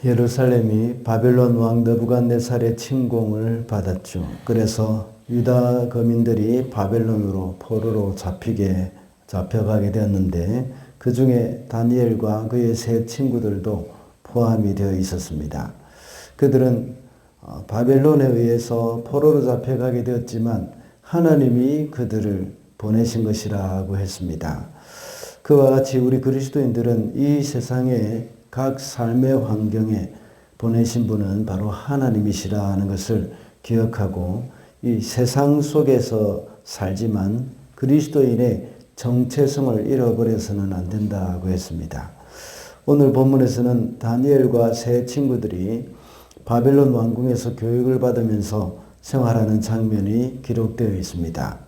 예루살렘이 바벨론 왕 느부갓네살의 침공을 받았죠. 그래서 유다 거민들이 바벨론으로 포로로 잡혀가게 되었는데 그 중에 다니엘과 그의 세 친구들도 포함이 되어 있었습니다. 그들은 바벨론에 의해서 포로로 잡혀가게 되었지만 하나님이 그들을 보내신 것이라고 했습니다. 그와 같이 우리 그리스도인들은 이 세상의 각 삶의 환경에 보내신 분은 바로 하나님이시라는 것을 기억하고 이 세상 속에서 살지만 그리스도인의 정체성을 잃어버려서는 안 된다고 했습니다. 오늘 본문에서는 다니엘과 세 친구들이 바벨론 왕궁에서 교육을 받으면서 생활하는 장면이 기록되어 있습니다.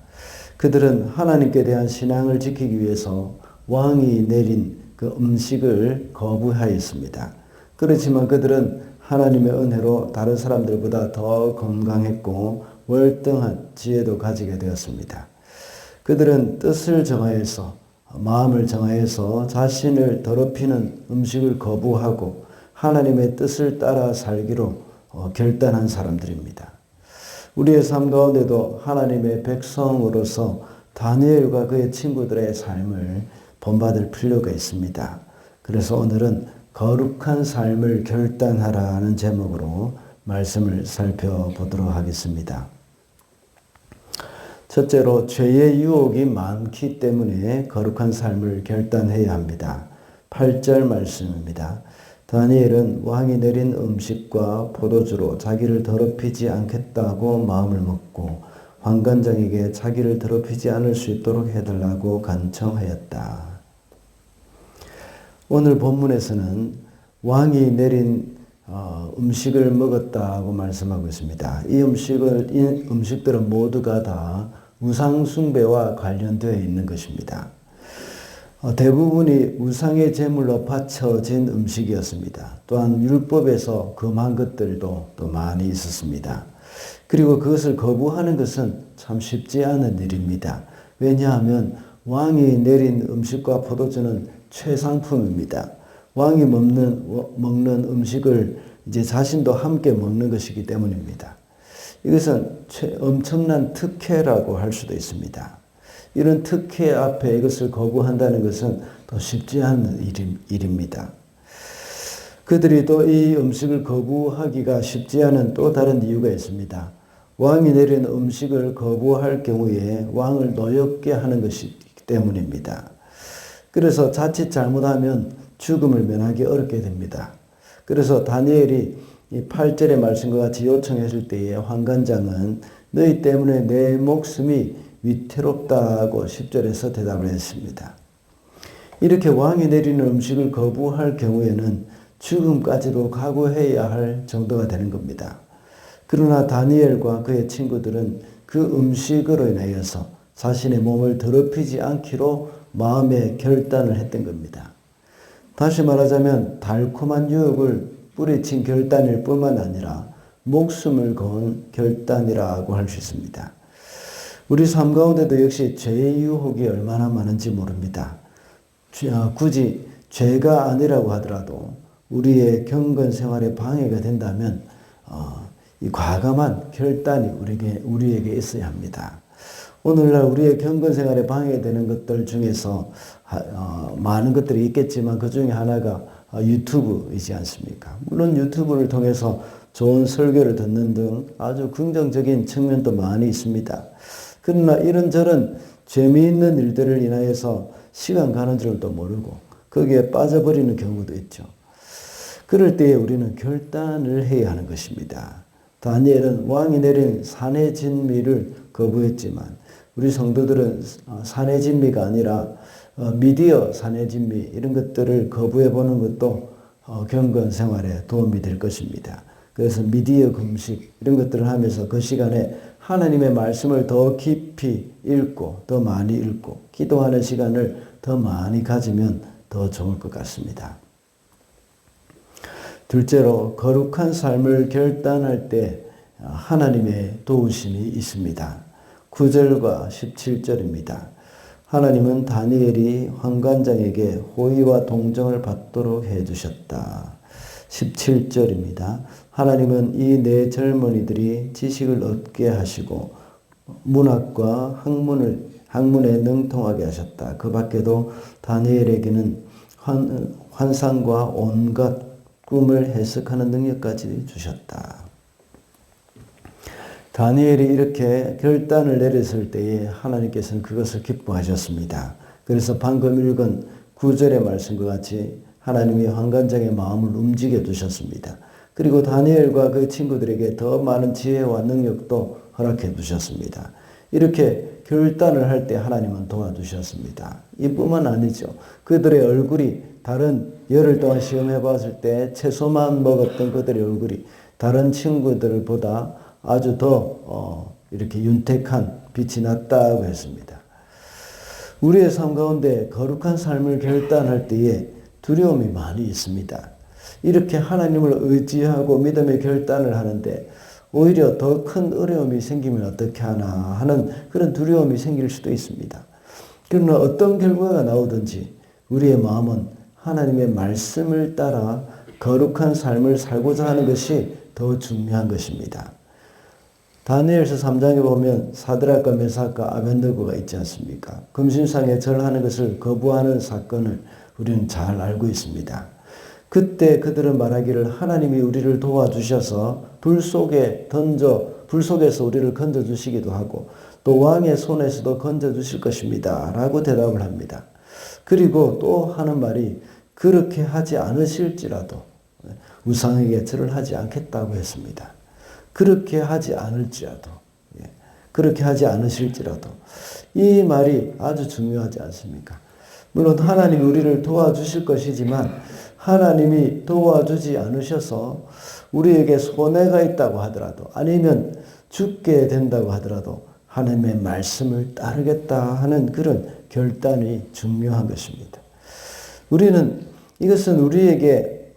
그들은 하나님께 대한 신앙을 지키기 위해서 왕이 내린 그 음식을 거부하였습니다. 그렇지만 그들은 하나님의 은혜로 다른 사람들보다 더 건강했고 월등한 지혜도 가지게 되었습니다. 그들은 뜻을 정하여서 마음을 정하여서 자신을 더럽히는 음식을 거부하고 하나님의 뜻을 따라 살기로 결단한 사람들입니다. 우리의 삶 가운데도 하나님의 백성으로서 다니엘과 그의 친구들의 삶을 본받을 필요가 있습니다. 그래서 오늘은 거룩한 삶을 결단하라는 제목으로 말씀을 살펴보도록 하겠습니다. 첫째로 죄의 유혹이 많기 때문에 거룩한 삶을 결단해야 합니다. 8절 말씀입니다. 다니엘은 왕이 내린 음식과 포도주로 자기를 더럽히지 않겠다고 마음을 먹고 환관장에게 자기를 더럽히지 않을 수 있도록 해달라고 간청하였다. 오늘 본문에서는 왕이 내린 음식을 먹었다고 말씀하고 있습니다. 이 음식들은 모두가 다 우상 숭배와 관련되어 있는 것입니다. 대부분이 우상의 제물로 바쳐진 음식이었습니다. 또한 율법에서 금한 것들도 또 많이 있었습니다. 그리고 그것을 거부하는 것은 참 쉽지 않은 일입니다. 왜냐하면 왕이 내린 음식과 포도주는 최상품입니다. 왕이 먹는 음식을 이제 자신도 함께 먹는 것이기 때문입니다. 이것은 엄청난 특혜라고 할 수도 있습니다. 이런 특혜 앞에 이것을 거부한다는 것은 더 쉽지 않은 일입니다. 그들이 또 이 음식을 거부하기가 쉽지 않은 또 다른 이유가 있습니다. 왕이 내린 음식을 거부할 경우에 왕을 노엽게 하는 것이기 때문입니다. 그래서 자칫 잘못하면 죽음을 면하기 어렵게 됩니다. 그래서 다니엘이 이 8절의 말씀과 같이 요청했을 때에 환관장은 너희 때문에 내 목숨이 위태롭다고 10절에서 대답을 했습니다. 이렇게 왕이 내리는 음식을 거부할 경우에는 죽음까지도 각오해야 할 정도가 되는 겁니다. 그러나 다니엘과 그의 친구들은 그 음식으로 인하여서 자신의 몸을 더럽히지 않기로 마음의 결단을 했던 겁니다. 다시 말하자면 달콤한 유혹을 뿌리친 결단일 뿐만 아니라 목숨을 건 결단이라고 할 수 있습니다. 우리 삶 가운데도 역시 죄의 유혹이 얼마나 많은지 모릅니다. 굳이 죄가 아니라고 하더라도 우리의 경건 생활에 방해가 된다면 이 과감한 결단이 우리에게 있어야 합니다. 오늘날 우리의 경건 생활에 방해되는 것들 중에서 많은 것들이 있겠지만 그 중에 하나가 유튜브이지 않습니까? 물론 유튜브를 통해서 좋은 설교를 듣는 등 아주 긍정적인 측면도 많이 있습니다. 그러나 이런저런 재미있는 일들을 인하여서 시간 가는 줄도 모르고 거기에 빠져버리는 경우도 있죠. 그럴 때에 우리는 결단을 해야 하는 것입니다. 다니엘은 왕이 내린 산의 진미를 거부했지만 우리 성도들은 산의 진미가 아니라 미디어 산의 진미 이런 것들을 거부해보는 것도 경건 생활에 도움이 될 것입니다. 그래서 미디어 금식 이런 것들을 하면서 그 시간에 하나님의 말씀을 더 깊이 읽고 더 많이 읽고 기도하는 시간을 더 많이 가지면 더 좋을 것 같습니다. 둘째로 거룩한 삶을 결단할 때 하나님의 도우심이 있습니다. 9절과 17절입니다. 하나님은 다니엘이 환관장에게 호의와 동정을 받도록 해주셨다. 17절입니다. 하나님은 이 네 젊은이들이 지식을 얻게 하시고 문학과 학문에 능통하게 하셨다. 그 밖에도 다니엘에게는 환상과 온갖 꿈을 해석하는 능력까지 주셨다. 다니엘이 이렇게 결단을 내렸을 때에 하나님께서는 그것을 기뻐하셨습니다. 그래서 방금 읽은 9절의 말씀과 같이 하나님이 환관장의 마음을 움직여 두셨습니다. 그리고 다니엘과 그 친구들에게 더 많은 지혜와 능력도 허락해 두셨습니다. 이렇게 결단을 할 때 하나님은 도와주셨습니다. 이뿐만 아니죠. 그들의 얼굴이 다른 열흘 동안 시험해 봤을 때 채소만 먹었던 그들의 얼굴이 다른 친구들보다 아주 더 이렇게 윤택한 빛이 났다고 했습니다. 우리의 삶 가운데 거룩한 삶을 결단할 때에 두려움이 많이 있습니다. 이렇게 하나님을 의지하고 믿음의 결단을 하는데 오히려 더 큰 어려움이 생기면 어떻게 하나 하는 그런 두려움이 생길 수도 있습니다. 그러나 어떤 결과가 나오든지 우리의 마음은 하나님의 말씀을 따라 거룩한 삶을 살고자 하는 것이 더 중요한 것입니다. 다니엘서 3장에 보면 사드락과 메삭과 아벤느고가 있지 않습니까? 금신상에 절하는 것을 거부하는 사건을 우리는 잘 알고 있습니다. 그때 그들은 말하기를 하나님이 우리를 도와주셔서 불 속에서 우리를 건져주시기도 하고 또 왕의 손에서도 건져주실 것입니다. 라고 대답을 합니다. 그리고 또 하는 말이 그렇게 하지 않으실지라도 우상에게 절을 하지 않겠다고 했습니다. 그렇게 하지 않으실지라도 이 말이 아주 중요하지 않습니까? 물론 하나님이 우리를 도와주실 것이지만 하나님이 도와주지 않으셔서 우리에게 손해가 있다고 하더라도 아니면 죽게 된다고 하더라도 하나님의 말씀을 따르겠다 하는 그런 결단이 중요한 것입니다. 이것은 우리에게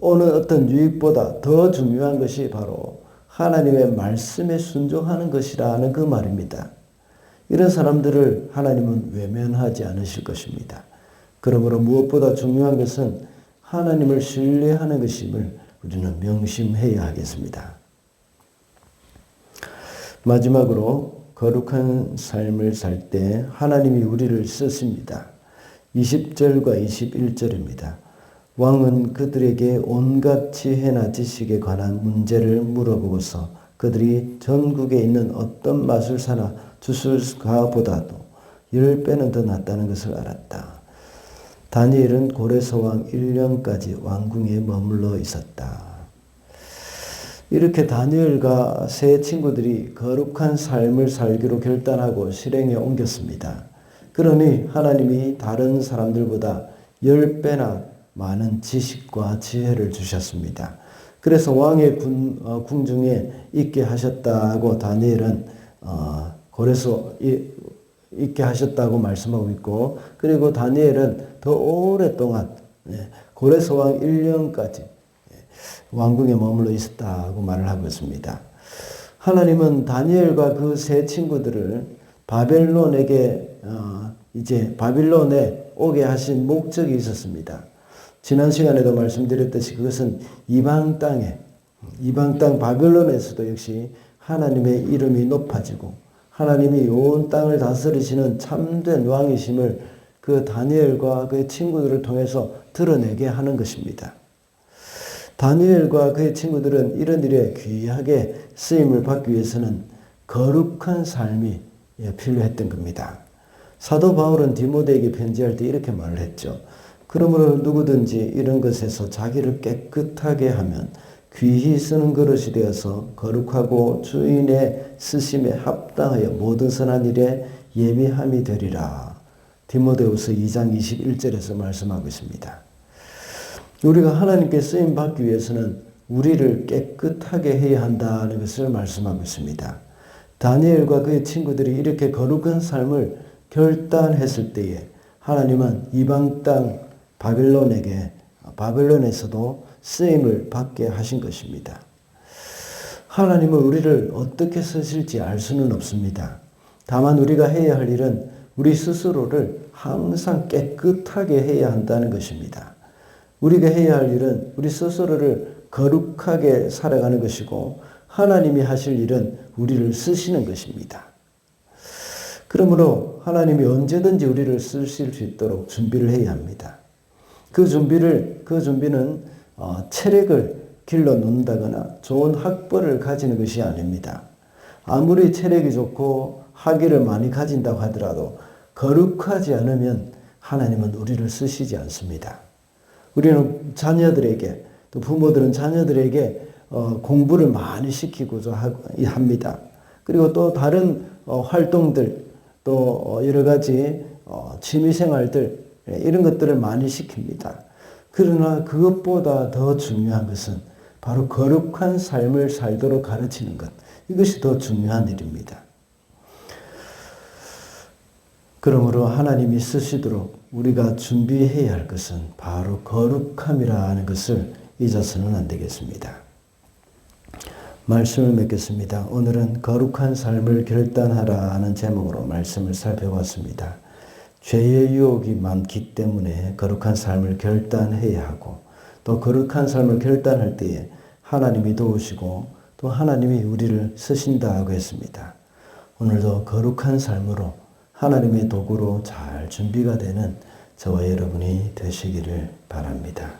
오는 어떤 유익보다 더 중요한 것이 바로 하나님의 말씀에 순종하는 것이라는 그 말입니다. 이런 사람들을 하나님은 외면하지 않으실 것입니다. 그러므로 무엇보다 중요한 것은 하나님을 신뢰하는 것임을 우리는 명심해야 하겠습니다. 마지막으로 거룩한 삶을 살 때 하나님이 우리를 쓰십니다. 20절과 21절입니다. 왕은 그들에게 온갖 지혜나 지식에 관한 문제를 물어보고서 그들이 전국에 있는 어떤 마술사나 주술가보다도 10배는 더 낫다는 것을 알았다. 다니엘은 고레서왕 1년까지 왕궁에 머물러 있었다. 이렇게 다니엘과 세 친구들이 거룩한 삶을 살기로 결단하고 실행에 옮겼습니다. 그러니 하나님이 다른 사람들보다 10배나 많은 지식과 지혜를 주셨습니다. 그래서 왕의 궁중에 있게 하셨다고 다니엘은 고레서 있게 하셨다고 말씀하고 있고, 그리고 다니엘은 더 오랫동안 고레서 왕 1년까지 왕궁에 머물러 있었다고 말을 하고 있습니다. 하나님은 다니엘과 그 세 친구들을 바벨론에 오게 하신 목적이 있었습니다. 지난 시간에도 말씀드렸듯이 그것은 이방 땅 바벨론에서도 역시 하나님의 이름이 높아지고 하나님이 온 땅을 다스리시는 참된 왕이심을 그 다니엘과 그의 친구들을 통해서 드러내게 하는 것입니다. 다니엘과 그의 친구들은 이런 일에 귀하게 쓰임을 받기 위해서는 거룩한 삶이 필요했던 겁니다. 사도 바울은 디모데에게 편지할 때 이렇게 말을 했죠. 그러므로 누구든지 이런 것에서 자기를 깨끗하게 하면 귀히 쓰는 그릇이 되어서 거룩하고 주인의 쓰심에 합당하여 모든 선한 일에 예비함이 되리라. 디모데후서 2장 21절에서 말씀하고 있습니다. 우리가 하나님께 쓰임 받기 위해서는 우리를 깨끗하게 해야 한다는 것을 말씀하고 있습니다. 다니엘과 그의 친구들이 이렇게 거룩한 삶을 결단했을 때에 하나님은 이방 땅 바벨론에서도 쓰임을 받게 하신 것입니다. 하나님은 우리를 어떻게 쓰실지 알 수는 없습니다. 다만 우리가 해야 할 일은 우리 스스로를 항상 깨끗하게 해야 한다는 것입니다. 우리가 해야 할 일은 우리 스스로를 거룩하게 살아가는 것이고 하나님이 하실 일은 우리를 쓰시는 것입니다. 그러므로 하나님이 언제든지 우리를 쓰실 수 있도록 준비를 해야 합니다. 그 준비는 체력을 길러 놓는다거나 좋은 학벌을 가지는 것이 아닙니다. 아무리 체력이 좋고 학위를 많이 가진다고 하더라도 거룩하지 않으면 하나님은 우리를 쓰시지 않습니다. 우리는 자녀들에게, 또 부모들은 자녀들에게 공부를 많이 시키고자 합니다. 그리고 또 다른 활동들, 또 여러 가지 취미생활들, 이런 것들을 많이 시킵니다. 그러나 그것보다 더 중요한 것은 바로 거룩한 삶을 살도록 가르치는 것. 이것이 더 중요한 일입니다. 그러므로 하나님이 쓰시도록 우리가 준비해야 할 것은 바로 거룩함이라 하는 것을 잊어서는 안 되겠습니다. 말씀을 맺겠습니다. 오늘은 거룩한 삶을 결단하라 하는 제목으로 말씀을 살펴봤습니다. 죄의 유혹이 많기 때문에 거룩한 삶을 결단해야 하고 또 거룩한 삶을 결단할 때에 하나님이 도우시고 또 하나님이 우리를 쓰신다고 했습니다. 오늘도 거룩한 삶으로 하나님의 도구로 잘 준비가 되는 저와 여러분이 되시기를 바랍니다.